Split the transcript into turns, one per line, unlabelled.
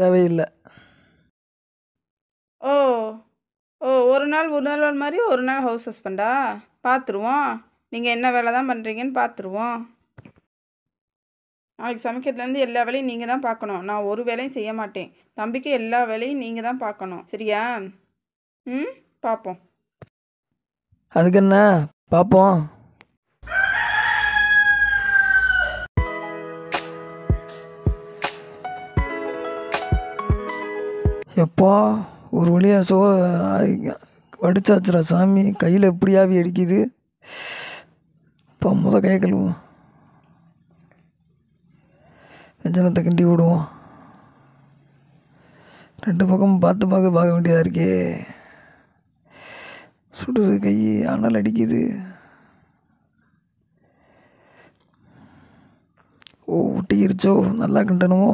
தேவையில்லை.
ஓ ஓ ஒரு நாள் மாதிரி ஒரு நாள் ஹவுஸ் ஹஸ்பண்டா? பார்த்துருவோம். நீங்கள் என்ன வேலை தான் பண்ணுறீங்கன்னு பார்த்துருவோம். நாளைக்கு சமைக்கிறதுலேருந்து எல்லா வேலையும் நீங்கள் தான் பார்க்கணும். நான் ஒரு வேலையும் செய்ய மாட்டேன். தம்பிக்கு எல்லா வேலையும் நீங்கள் தான் பார்க்கணும். சரியா? ம், பார்ப்போம்.
அதுக்கு என்ன, பார்ப்போம். எப்பா ஒரு வழியாக வடிச்சாச்சுரா சாமி. கையில் எப்படி ஆவி அடிக்குது. இப்போ கையை கழுவுவோம். வெஞ்சனத்தை கிண்டி விடுவோம். 2 பக்கமும் பார்க்க வேண்டியதாக இருக்கே. சுடுது, கை அனல் அடிக்குது. ஒட்டிக்கிருச்சோ, நல்லா கிண்டணுமோ.